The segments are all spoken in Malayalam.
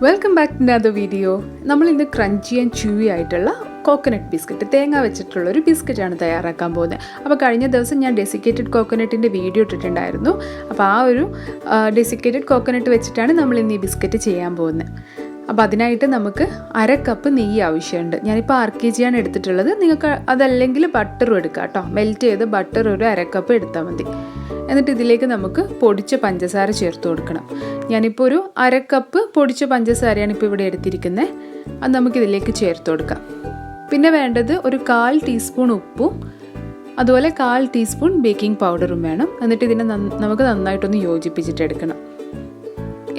Welcome back to another video. നമ്മൾ ഇന്ന് ക്രഞ്ചി ആൻഡ് ച്യൂവി ആയിട്ടുള്ള കോക്കനട്ട് ബിസ്ക്കറ്റ്, തേങ്ങ വെച്ചിട്ടുള്ളൊരു ബിസ്ക്കറ്റാണ് തയ്യാറാക്കാൻ പോകുന്നത്. അപ്പോൾ കഴിഞ്ഞ ദിവസം ഞാൻ ഡെസിക്കേറ്റഡ് കോക്കനട്ടിൻ്റെ വീഡിയോ ഇട്ടിട്ടുണ്ടായിരുന്നു. അപ്പോൾ ആ ഒരു ഡെസിക്കേറ്റഡ് കോക്കനട്ട് വെച്ചിട്ടാണ് നമ്മൾ ഇന്ന് ഈ ബിസ്ക്കറ്റ് ചെയ്യാൻ പോകുന്നത്. അപ്പോൾ അതിനായിട്ട് നമുക്ക് 1/2 കപ്പ് നെയ്യ് ആവശ്യമുണ്ട്. ഞാനിപ്പോൾ 1/2 kg ആണ് എടുത്തിട്ടുള്ളത്. നിങ്ങൾക്ക് അതല്ലെങ്കിൽ ബട്ടറും എടുക്കാം കേട്ടോ. മെൽറ്റ് ചെയ്ത് ബട്ടർ ഒരു 1/2 കപ്പ് എടുത്താൽ മതി. എന്നിട്ട് ഇതിലേക്ക് നമുക്ക് പൊടിച്ച പഞ്ചസാര ചേർത്ത് കൊടുക്കണം. ഞാനിപ്പോൾ ഒരു 1/2 കപ്പ് പൊടിച്ച പഞ്ചസാരയാണ് ഇപ്പോൾ ഇവിടെ എടുത്തിരിക്കുന്നത്. അത് നമുക്കിതിലേക്ക് ചേർത്ത് കൊടുക്കാം. പിന്നെ വേണ്ടത് ഒരു 1/4 ടീസ്പൂൺ ഉപ്പും അതുപോലെ 1/4 ടീസ്പൂൺ ബേക്കിംഗ് പൗഡറും വേണം. എന്നിട്ട് ഇതിനെ നമുക്ക് നന്നായിട്ടൊന്ന് യോജിപ്പിച്ചിട്ടെടുക്കണം.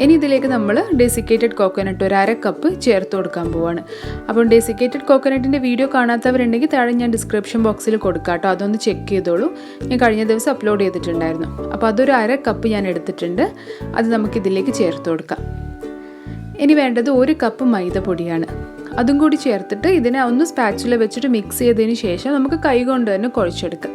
ഇനി ഇതിലേക്ക് നമ്മൾ ഡെസിക്കേറ്റഡ് കോക്കനട്ട് ഒരു 1/2 കപ്പ് ചേർത്ത് കൊടുക്കാൻ പോവാണ്. അപ്പോൾ ഡെസിക്കേറ്റഡ് കോക്കനട്ടിൻ്റെ വീഡിയോ കാണാത്തവരുണ്ടെങ്കിൽ താഴെ ഞാൻ ഡിസ്ക്രിപ്ഷൻ ബോക്സിൽ കൊടുക്കാം കേട്ടോ. അതൊന്ന് ചെക്ക് ചെയ്തോളൂ. ഞാൻ കഴിഞ്ഞ ദിവസം അപ്ലോഡ് ചെയ്തിട്ടുണ്ടായിരുന്നു. അപ്പോൾ അതൊരു 1/2 കപ്പ് ഞാൻ എടുത്തിട്ടുണ്ട്. അത് നമുക്കിതിലേക്ക് ചേർത്ത് കൊടുക്കാം. ഇനി വേണ്ടത് 1 കപ്പ് മൈദപ്പൊടിയാണ്. അതും കൂടി ചേർത്തിട്ട് ഇതിനെ ഒന്ന് സ്പാച്ചുല വെച്ചിട്ട് മിക്സ് ചെയ്തതിന് ശേഷം നമുക്ക് കൈ കൊണ്ട് തന്നെ കുഴച്ചെടുക്കാം.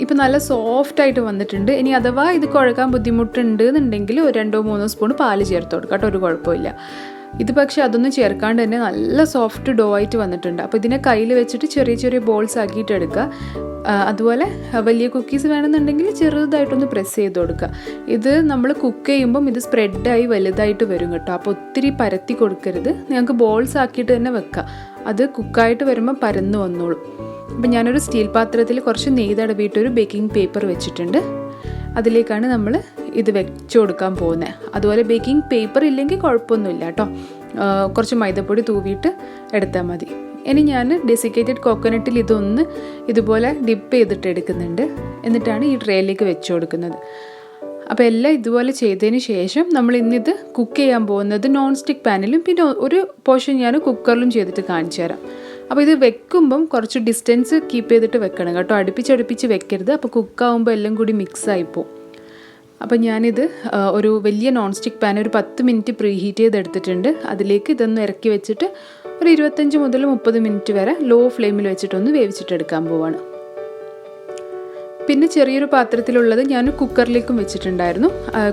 ഇപ്പം നല്ല സോഫ്റ്റായിട്ട് വന്നിട്ടുണ്ട്. ഇനി അഥവാ ഇത് കുഴക്കാൻ ബുദ്ധിമുട്ടുണ്ട് എന്നുണ്ടെങ്കിൽ ഒരു 2-3 സ്പൂൺ പാല് ചേർത്ത് കൊടുക്കാം കേട്ടോ. ഒരു കുഴപ്പമില്ല. ഇത് പക്ഷേ അതൊന്നും ചേർക്കാണ്ട് തന്നെ നല്ല സോഫ്റ്റ് ഡോ ആയിട്ട് വന്നിട്ടുണ്ട്. അപ്പോൾ ഇതിനെ കയ്യിൽ വെച്ചിട്ട് ചെറിയ ചെറിയ ബോൾസ് ആക്കിയിട്ട് എടുക്കുക. അതുപോലെ വലിയ കുക്കീസ് വേണമെന്നുണ്ടെങ്കിൽ ചെറുതായിട്ടൊന്ന് പ്രസ് ചെയ്ത് കൊടുക്കുക. ഇത് നമ്മൾ കുക്ക് ചെയ്യുമ്പം ഇത് സ്പ്രെഡായി വലുതായിട്ട് വരും കേട്ടോ. അപ്പോൾ ഒത്തിരി പരത്തി കൊടുക്കരുത്. നിങ്ങൾക്ക് ബോൾസ് ആക്കിയിട്ട് തന്നെ വെക്കുക. അത് കുക്കായിട്ട് വരുമ്പോൾ പരന്ന് വന്നോളും. അപ്പം ഞാനൊരു സ്റ്റീൽ പാത്രത്തിൽ കുറച്ച് നെയ്യ് തടവിയിട്ടൊരു ബേക്കിംഗ് പേപ്പർ വെച്ചിട്ടുണ്ട്. അതിലേക്കാണ് നമ്മൾ ഇത് വെച്ച് കൊടുക്കാൻ പോകുന്നത്. അതുപോലെ ബേക്കിംഗ് പേപ്പർ ഇല്ലെങ്കിൽ കുഴപ്പമൊന്നുമില്ല കേട്ടോ. കുറച്ച് മൈദപ്പൊടി തൂവിയിട്ട് എടുത്താൽ മതി. ഇനി ഞാൻ ഡെസിക്കേറ്റഡ് കോക്കനട്ടിൽ ഇതൊന്ന് ഇതുപോലെ ഡിപ്പ് ചെയ്തിട്ട് എടുക്കുന്നുണ്ട്. എന്നിട്ടാണ് ഈ ട്രേയിലേക്ക് വെച്ച് കൊടുക്കുന്നത്. അപ്പോൾ എല്ലാം ഇതുപോലെ ചെയ്തതിന് ശേഷം നമ്മൾ ഇന്നിത് കുക്ക് ചെയ്യാൻ പോകുന്നത് നോൺ സ്റ്റിക്ക് പാനിലും പിന്നെ ഒരു പോർഷൻ ഞാൻ കുക്കറിലും ചെയ്തിട്ട് കാണിച്ചു തരാം. അപ്പോൾ ഇത് വെക്കുമ്പം കുറച്ച് ഡിസ്റ്റൻസ് കീപ്പ് ചെയ്തിട്ട് വെക്കണം കേട്ടോ. അടുപ്പിച്ച് വെക്കരുത്. അപ്പോൾ കുക്കാവുമ്പോൾ എല്ലാം കൂടി മിക്സായിപ്പോവും. അപ്പോൾ ഞാനിത് ഒരു വലിയ നോൺ സ്റ്റിക്ക് പാൻ ഒരു 10 മിനിറ്റ് പ്രീ ഹീറ്റ് ചെയ്തെടുത്തിട്ടുണ്ട്. അതിലേക്ക് ഇതൊന്ന് ഇറക്കി വെച്ചിട്ട് ഒരു 25 മുതൽ 30 മിനിറ്റ് വരെ ലോ ഫ്ലെയിമിൽ വെച്ചിട്ടൊന്ന് വേവിച്ചിട്ടെടുക്കാൻ പോവാണ്. പിന്നെ ചെറിയൊരു പാത്രത്തിലുള്ളത് ഞാൻ കുക്കറിലേക്കും വെച്ചിട്ടുണ്ടായിരുന്നു.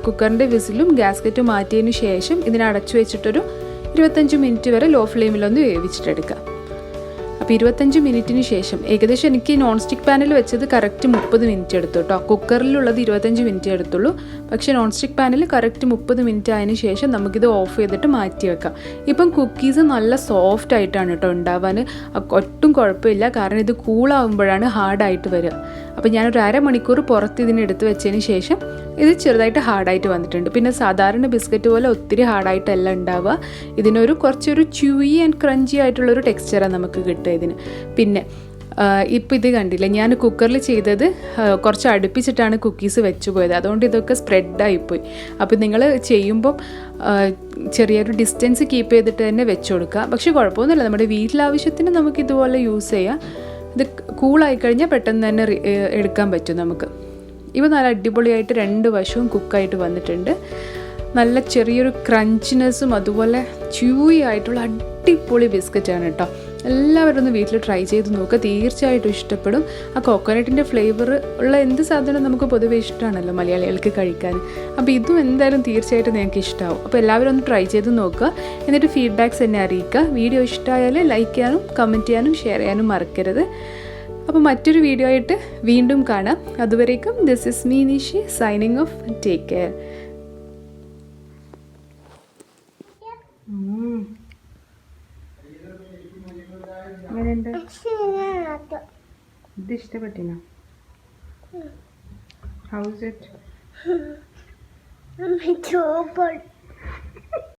കുക്കറിൻ്റെ വിസിലും ഗ്യാസ്കറ്റും മാറ്റിയതിന് ശേഷം ഇതിനെ അടച്ചു വെച്ചിട്ടൊരു 25 മിനിറ്റ് വരെ ലോ ഫ്ലെയിമിലൊന്ന് വേവിച്ചിട്ടെടുക്കാം. അപ്പോൾ 25 മിനിറ്റിന് ശേഷം ഏകദേശം എനിക്ക് നോൺ സ്റ്റിക്ക് പാനിൽ വെച്ചത് കറക്റ്റ് 30 മിനിറ്റ് എടുത്തു കേട്ടോ. കുക്കറിലുള്ളത് 25 മിനിറ്റ് എടുത്തുള്ളൂ. പക്ഷേ നോൺ സ്റ്റിക്ക് പാനിൽ കറക്റ്റ് 30 മിനിറ്റ് ആയതിനു ശേഷം നമുക്കിത് ഓഫ് ചെയ്തിട്ട് മാറ്റി വെക്കാം. ഇപ്പം കുക്കീസ് നല്ല സോഫ്റ്റ് ആയിട്ടാണ് കേട്ടോ ഉണ്ടാവാൻ. ഒട്ടും കുഴപ്പമില്ല. കാരണം ഇത് കൂളാവുമ്പോഴാണ് ഹാർഡായിട്ട് വരിക. അപ്പോൾ ഞാനൊരു 1/2 മണിക്കൂർ പുറത്ത് ഇതിനെടുത്ത് വെച്ചതിന് ശേഷം ഇത് ചെറുതായിട്ട് ഹാർഡായിട്ട് വന്നിട്ടുണ്ട്. പിന്നെ സാധാരണ ബിസ്ക്കറ്റ് പോലെ ഒത്തിരി ഹാർഡായിട്ടല്ല ഉണ്ടാവുക. ഇതിനൊരു കുറച്ചൊരു ച്യൂയി ആൻഡ് ക്രഞ്ചി ആയിട്ടുള്ളൊരു ടെക്സ്ചറാണ് നമുക്ക് കിട്ടുക ഇതിന്. പിന്നെ ഇപ്പോൾ ഇത് കണ്ടില്ല, ഞാൻ കുക്കറിൽ ചെയ്തത് കുറച്ച് അടുപ്പിച്ചിട്ടാണ് കുക്കീസ് വെച്ച് പോയത്. അതുകൊണ്ട് ഇതൊക്കെ സ്പ്രെഡായിപ്പോയി. അപ്പോൾ നിങ്ങൾ ചെയ്യുമ്പം ചെറിയൊരു ഡിസ്റ്റൻസ് കീപ്പ് ചെയ്തിട്ട് തന്നെ വെച്ച് കൊടുക്കുക. പക്ഷേ കുഴപ്പമൊന്നുമില്ല. നമ്മുടെ വീട്ടിലാവശ്യത്തിന് നമുക്കിതുപോലെ യൂസ് ചെയ്യാം. ഇത് കൂളായി കഴിഞ്ഞാൽ പെട്ടെന്ന് തന്നെ എടുക്കാൻ പറ്റും നമുക്ക്. ഇവ നല്ല അടിപൊളിയായിട്ട് 2 വശവും കുക്കായിട്ട് വന്നിട്ടുണ്ട്. നല്ല ചെറിയൊരു ക്രഞ്ചിനെസ്സും അതുപോലെ ച്യൂയി ആയിട്ടുള്ള അടിപൊളി ബിസ്ക്കറ്റാണ് കേട്ടോ. എല്ലാവരും ഒന്ന് വീട്ടിൽ ട്രൈ ചെയ്ത് നോക്കുക. തീർച്ചയായിട്ടും ഇഷ്ടപ്പെടും. ആ കോക്കനട്ടിൻ്റെ ഫ്ലേവർ ഉള്ള എന്ത് സാധനം നമുക്ക് പൊതുവേ ഇഷ്ടമാണല്ലോ മലയാളികൾക്ക് കഴിക്കാൻ. അപ്പോൾ ഇതും എന്തായാലും തീർച്ചയായിട്ടും നിങ്ങൾക്ക് ഇഷ്ടമാവും. അപ്പോൾ എല്ലാവരും ഒന്ന് ട്രൈ ചെയ്ത് നോക്കുക. എന്നിട്ട് ഫീഡ്ബാക്ക്സ് എന്നെ അറിയിക്കുക. വീഡിയോ ഇഷ്ടമായാൽ ലൈക്ക് ചെയ്യാനും കമൻറ്റ് ചെയ്യാനും ഷെയർ ചെയ്യാനും മറക്കരുത്. അപ്പോൾ മറ്റൊരു വീഡിയോ ആയിട്ട് വീണ്ടും കാണാം. അതുവരേക്കും this is me Nishi signing off. Take care. ഇത് ഇഷ്ടപ്പെട്ടിനോ? How is it?